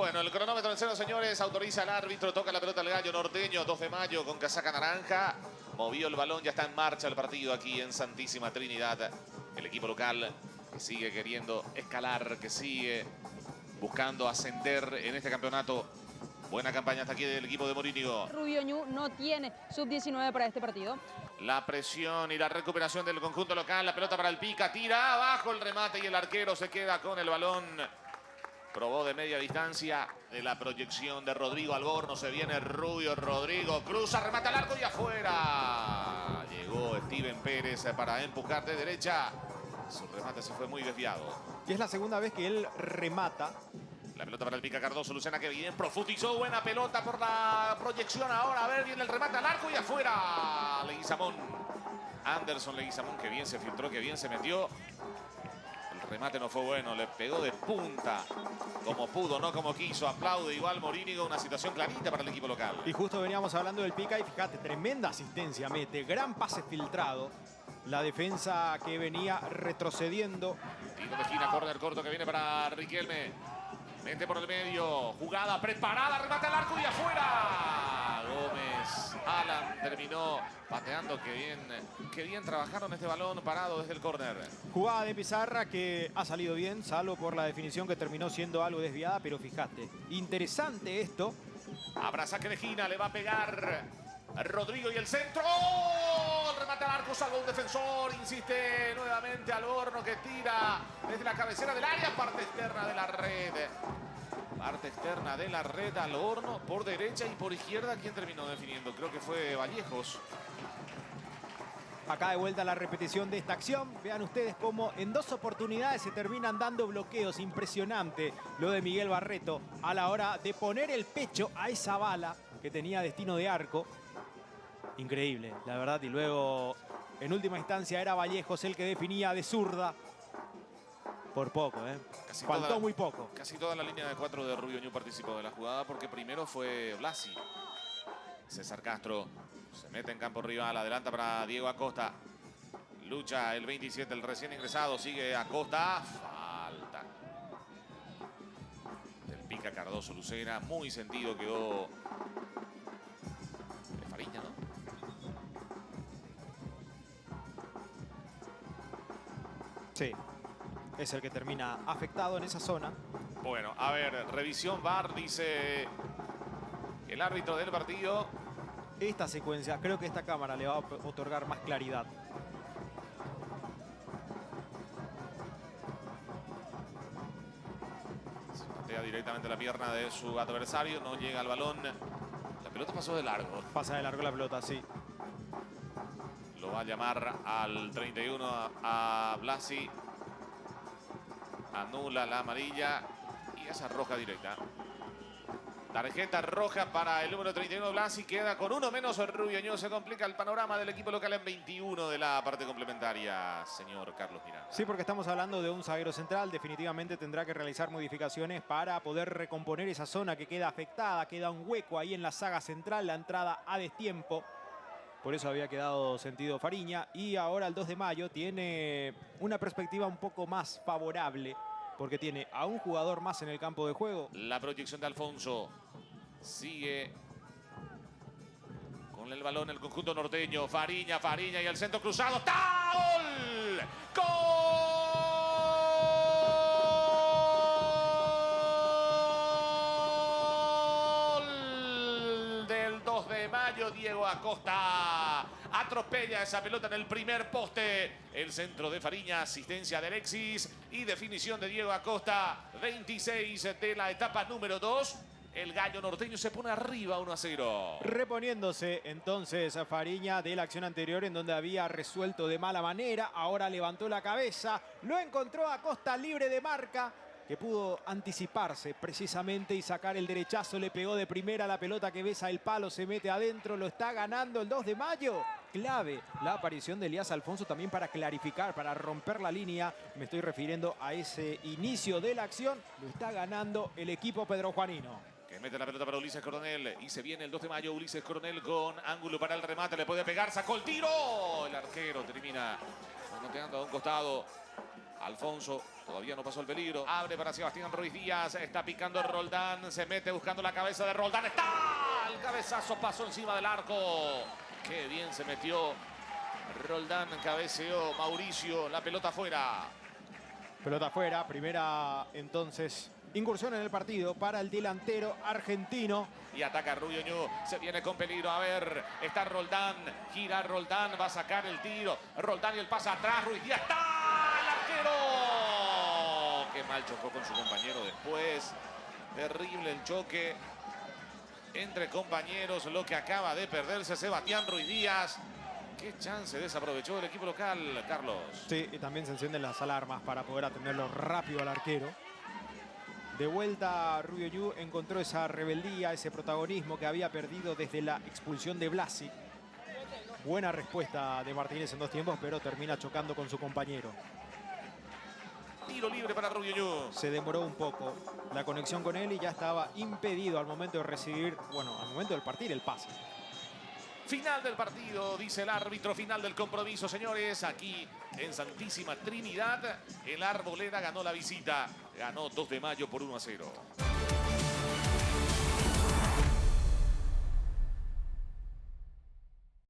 Bueno, el cronómetro en cero, señores. Autoriza el árbitro. Toca la pelota el Gallo Norteño. 2 de mayo con casaca naranja. Movió el balón. Ya está en marcha el partido aquí en Santísima Trinidad. El equipo local que sigue queriendo escalar, que sigue buscando ascender en este campeonato. Buena campaña hasta aquí del equipo de Morínigo. Rubio Ñu no tiene sub-19 para este partido. La presión y la recuperación del conjunto local. La pelota para el Pica. Tira abajo el remate y el arquero se queda con el balón. Probó de media distancia de la proyección de Rodrigo Alborno. Se viene Rubio Rodrigo. Cruza, remata al arco y afuera. Llegó Steven Pérez para empujar de derecha. Su remate se fue muy desviado. Y es la segunda vez que él remata. La pelota para el Pica Cardoso. Lucena que bien profundizó. Buena pelota por la proyección ahora. A ver, viene el remate al arco y afuera. Leguizamón. Anderson Leguizamón que bien se filtró, que bien se metió. El remate no fue bueno. Le pegó de punta. Como pudo, no como quiso. Aplaude igual Morínigo. Una situación clarita para el equipo local. Y justo veníamos hablando del Pica y fíjate, tremenda asistencia mete. Gran pase filtrado. La defensa que venía retrocediendo. Tiro de esquina, córner corto que viene para Riquelme. Mete por el medio, jugada preparada, remate al arco y afuera. Gómez, Alan terminó pateando, qué bien trabajaron este balón parado desde el córner. Jugada de Pizarra que ha salido bien, salvo por la definición que terminó siendo algo desviada, pero fíjate, interesante esto. Habrá saque de esquina, le va a pegar Rodrigo y el centro. ¡Oh! El remate al arco, salvo un defensor, insiste nuevamente Alborno que tira desde la cabecera del área, parte externa de la red. Parte externa de la red, Alborno por derecha y por izquierda. ¿Quién terminó definiendo? Creo que fue Vallejos. Acá de vuelta la repetición de esta acción. Vean ustedes cómo en 2 oportunidades se terminan dando bloqueos. Impresionante lo de Miguel Barreto a la hora de poner el pecho a esa bala que tenía destino de arco. Increíble, la verdad. Y luego, en última instancia, era Vallejos el que definía de zurda. Por poco, ¿eh? Faltó muy poco. Casi toda la línea de 4 de Rubio Ñu participó de la jugada porque primero fue Blasi. César Castro se mete en campo rival, adelanta para Diego Acosta. Lucha el 27, el recién ingresado, sigue Acosta. Falta del Pica Cardoso. Lucena, muy sentido quedó de Fariña, ¿no? Sí, es el que termina afectado en esa zona. Bueno, a ver, revisión VAR, dice el árbitro del partido. Esta secuencia, creo que esta cámara le va a otorgar más claridad. Se patea directamente la pierna de su adversario, no llega al balón. La pelota pasó de largo. Pasa de largo la pelota, sí. Lo va a llamar al 31 a Blasi. Anula la amarilla y esa roja directa. Tarjeta roja para el número 31 Blasi. Queda con uno menos Rubio Ñu. Se complica el panorama del equipo local en 21 de la parte complementaria, señor Carlos Miranda. Sí, porque estamos hablando de un zaguero central. Definitivamente tendrá que realizar modificaciones para poder recomponer esa zona que queda afectada. Queda un hueco ahí en la saga central. La entrada a destiempo. Por eso había quedado sentido Fariña. Y ahora el 2 de mayo tiene una perspectiva un poco más favorable. Porque tiene a un jugador más en el campo de juego. La proyección de Alfonso sigue con el balón el conjunto norteño. Fariña y el centro cruzado. ¡Está! ¡Gol! ¡Gol! Del 2 de mayo, Diego Acosta. Atropella esa pelota en el primer poste. El centro de Fariña, asistencia de Alexis y definición de Diego Acosta. 26 de la etapa número 2. El Gallo Norteño se pone arriba 1-0. Reponiéndose entonces a Fariña de la acción anterior en donde había resuelto de mala manera. Ahora levantó la cabeza, lo encontró a Acosta libre de marca, que pudo anticiparse precisamente y sacar el derechazo. Le pegó de primera la pelota que besa el palo, se mete adentro, lo está ganando el 2 de mayo. Clave la aparición de Elías Alfonso también para clarificar, para romper la línea. Me estoy refiriendo a ese inicio de la acción. Lo está ganando el equipo pedrojuanino. Que mete la pelota para Ulises Coronel. Y se viene el 2 de mayo. Ulises Coronel con ángulo para el remate. Le puede pegar. Sacó el tiro. El arquero termina anoteando a un costado. Alfonso todavía no pasó el peligro. Abre para Sebastián Ruiz Díaz. Está picando Roldán. Se mete buscando la cabeza de Roldán. ¡Está! El cabezazo pasó encima del arco. Qué bien se metió Roldán. Cabeceó Mauricio. La pelota afuera. Pelota afuera. Primera entonces incursión en el partido para el delantero argentino. Y ataca Rubio Ñu. Se viene con peligro. A ver. Está Roldán. Gira Roldán. Va a sacar el tiro. Roldán y el pase atrás. Ruiz Díaz. ¡Está! Qué mal chocó con su compañero después. Terrible el choque entre compañeros. Lo que acaba de perderse Sebastián Ruiz Díaz. Qué chance desaprovechó el equipo local, Carlos. Sí, y también se encienden las alarmas para poder atenderlo rápido al arquero. De vuelta, Rubio Ñu encontró esa rebeldía, ese protagonismo que había perdido desde la expulsión de Blasi. Buena respuesta de Martínez en 2 tiempos, pero termina chocando con su compañero. Tiro libre para Rubio Ñu. Se demoró un poco la conexión con él y ya estaba impedido al momento de recibir, bueno, al momento del partir el pase. Final del partido, dice el árbitro, final del compromiso, señores. Aquí en Santísima Trinidad, el Arboleda ganó la visita. Ganó 2 de mayo por 1-0.